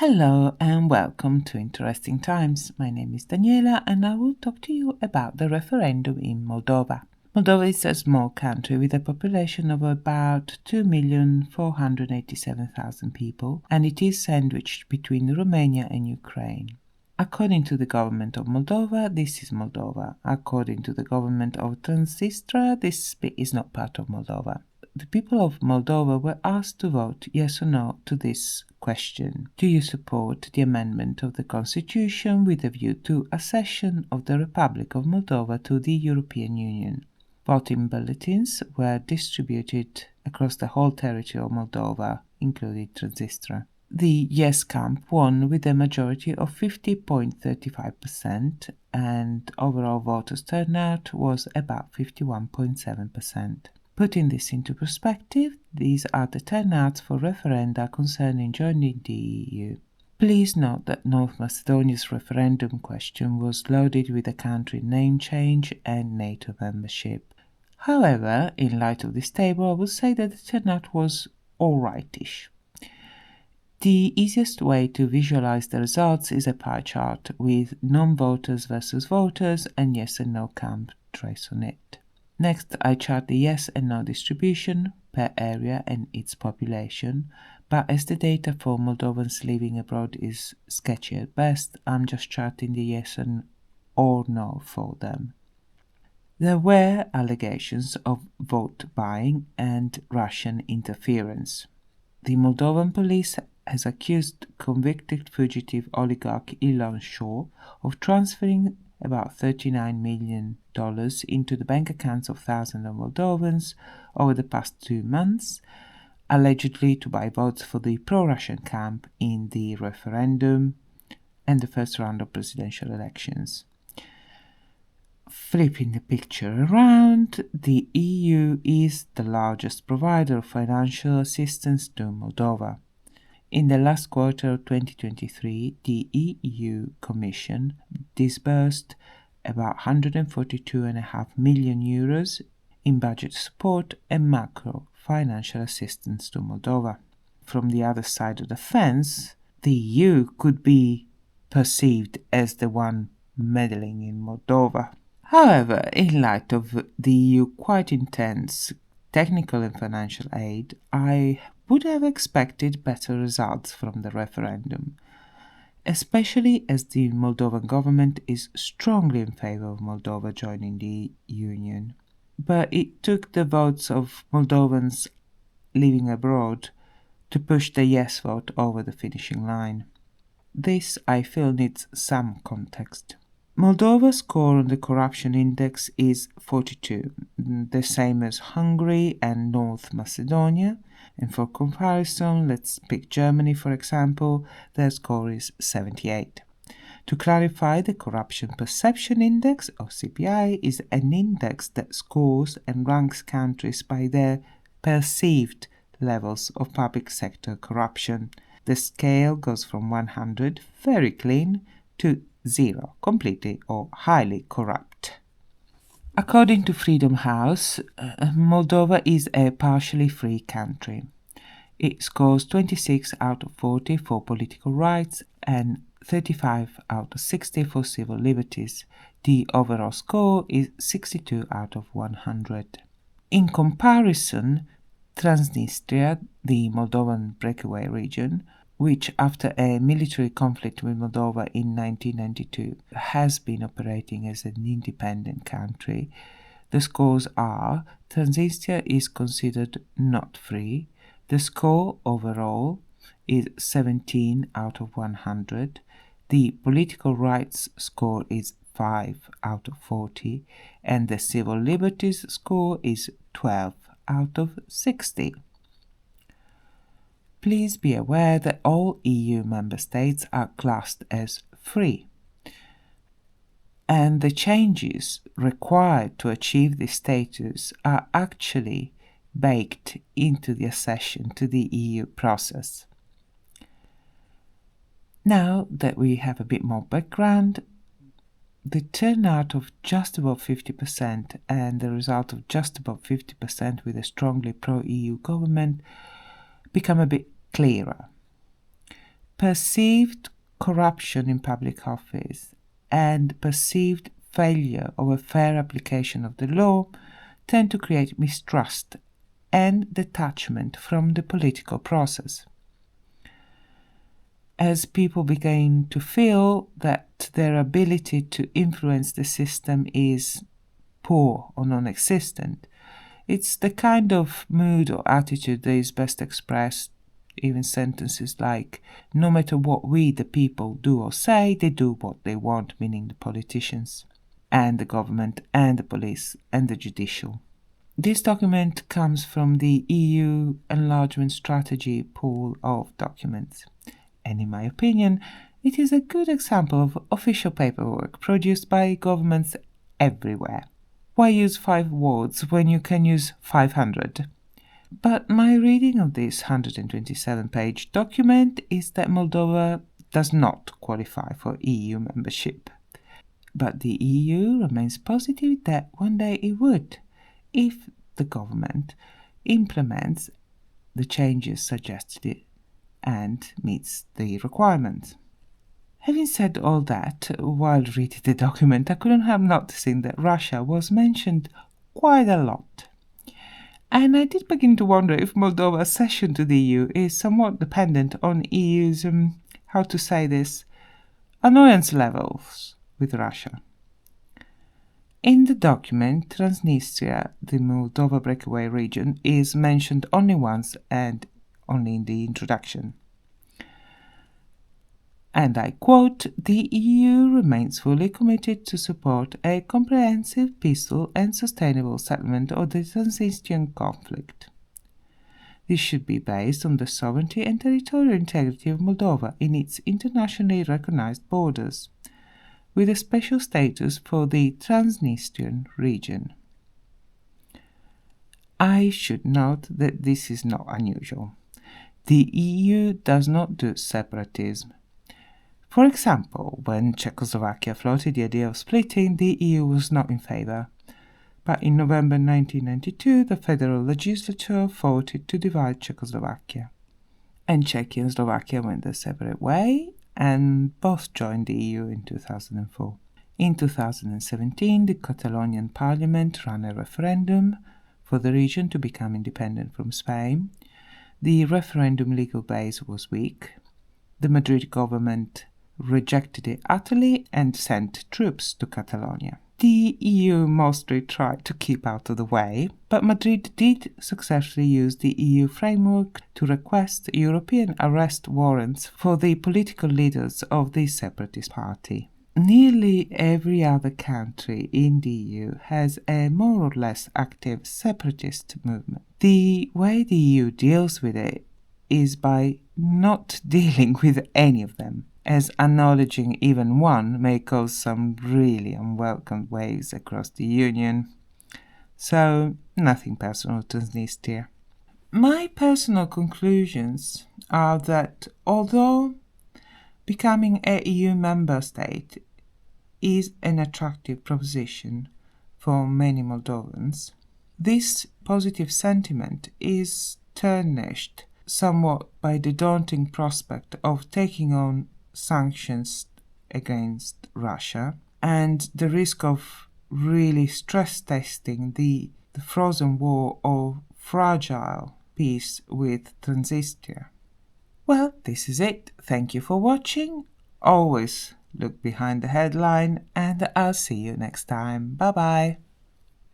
Hello and welcome to Interesting Times. My name is Daniela and I will talk to you about the referendum in Moldova. Moldova is a small country with a population of about 2,487,000 people, and it is sandwiched between Romania and Ukraine. According to the government of Moldova, this is Moldova. According to the government of Transnistria, this bit is not part of Moldova. The people of Moldova were asked to vote yes or no to this question. Do you support the amendment of the constitution with a view to accession of the Republic of Moldova to the European Union? Voting bulletins were distributed across the whole territory of Moldova, including Transnistria. The yes camp won with a majority of 50.35%, and overall voters' turnout was about 51.7%. Putting this into perspective, these are the turnouts for referenda concerning joining the EU. Please note that North Macedonia's referendum question was loaded with a country name change and NATO membership. However, in light of this table, I would say that the turnout was alrightish. The easiest way to visualize the results is a pie chart with non-voters versus voters and yes and no camp trace on it. Next, I chart the yes and no distribution per area and its population, but as the data for Moldovans living abroad is sketchy at best, I'm just charting the yes and or no for them. There were allegations of vote buying and Russian interference. The Moldovan police has accused convicted fugitive oligarch Elon Shaw of transferring about $39 million into the bank accounts of thousands of Moldovans over the past 2 months, allegedly to buy votes for the pro-Russian camp in the referendum and the first round of presidential elections. Flipping the picture around, the EU is the largest provider of financial assistance to Moldova. In the last quarter of 2023, the EU Commission disbursed about €142.5 million in budget support and macro financial assistance to Moldova. From the other side of the fence, the EU could be perceived as the one meddling in Moldova. However, in light of the EU quite intense technical and financial aid, I would have expected better results from the referendum, especially as the Moldovan government is strongly in favor of Moldova joining the Union. But it took the votes of Moldovans living abroad to push the yes vote over the finishing line. This, I feel, needs some context. Moldova's score on the corruption index is 42, the same as Hungary and North Macedonia. And for comparison, let's pick Germany for example, their score is 78. To clarify, the Corruption Perception Index, or CPI, is an index that scores and ranks countries by their perceived levels of public sector corruption. The scale goes from 100, very clean, to 0, completely or highly corrupt. According to Freedom House, Moldova is a partially free country. It scores 26 out of 40 for political rights and 35 out of 60 for civil liberties. The overall score is 62 out of 100. In comparison, Transnistria, the Moldovan breakaway region, which after a military conflict with Moldova in 1992 has been operating as an independent country, the scores are: Transnistria is considered not free, the score overall is 17 out of 100, the political rights score is 5 out of 40, and the civil liberties score is 12 out of 60. Please be aware that all EU member states are classed as free, and the changes required to achieve this status are actually baked into the accession to the EU process. Now that we have a bit more background, the turnout of just above 50% and the result of just above 50% with a strongly pro-EU government become a bit clearer. perceived corruption in public office and perceived failure of a fair application of the law tend to create mistrust and detachment from the political process. As people begin to feel that their ability to influence the system is poor or non-existent, it's the kind of mood or attitude that is best expressed even sentences like, no matter what we, the people, do or say, they do what they want, meaning the politicians and the government and the police and the judicial. This document comes from the EU enlargement strategy pool of documents, and in my opinion, it is a good example of official paperwork produced by governments everywhere. Why use 5 words when you can use 500? But my reading of this 127-page document is that Moldova does not qualify for EU membership. But the EU remains positive that one day it would, if the government implements the changes suggested and meets the requirements. Having said all that, while reading the document, I couldn't help noticing that Russia was mentioned quite a lot. And I did begin to wonder if Moldova's accession to the EU is somewhat dependent on EU's, annoyance levels with Russia. In the document, Transnistria, the Moldova breakaway region, is mentioned only once and only in the introduction. And I quote, "The EU remains fully committed to support a comprehensive, peaceful and sustainable settlement of the Transnistrian conflict. This should be based on the sovereignty and territorial integrity of Moldova in its internationally recognized borders, with a special status for the Transnistrian region." I should note that this is not unusual. The EU does not do separatism. For example, when Czechoslovakia floated the idea of splitting, the EU was not in favour. But in November 1992, the federal legislature voted to divide Czechoslovakia. And Czechia and Slovakia went their separate way, and both joined the EU in 2004. In 2017, the Catalonian parliament ran a referendum for the region to become independent from Spain. The referendum legal base was weak. The Madrid government rejected it utterly and sent troops to Catalonia. The EU mostly tried to keep out of the way, but Madrid did successfully use the EU framework to request European arrest warrants for the political leaders of the separatist party. Nearly every other country in the EU has a more or less active separatist movement. The way the EU deals with it is by not dealing with any of them, as acknowledging even one may cause some really unwelcome waves across the Union. So, nothing personal to Transnistria. My personal conclusions are that although becoming a EU member state is an attractive proposition for many Moldovans, this positive sentiment is tarnished somewhat by the daunting prospect of taking on sanctions against Russia and the risk of really stress testing the frozen war of fragile peace with Transnistria. Well, this is it. Thank you for watching. Always look behind the headline, and I'll see you next time. Bye bye.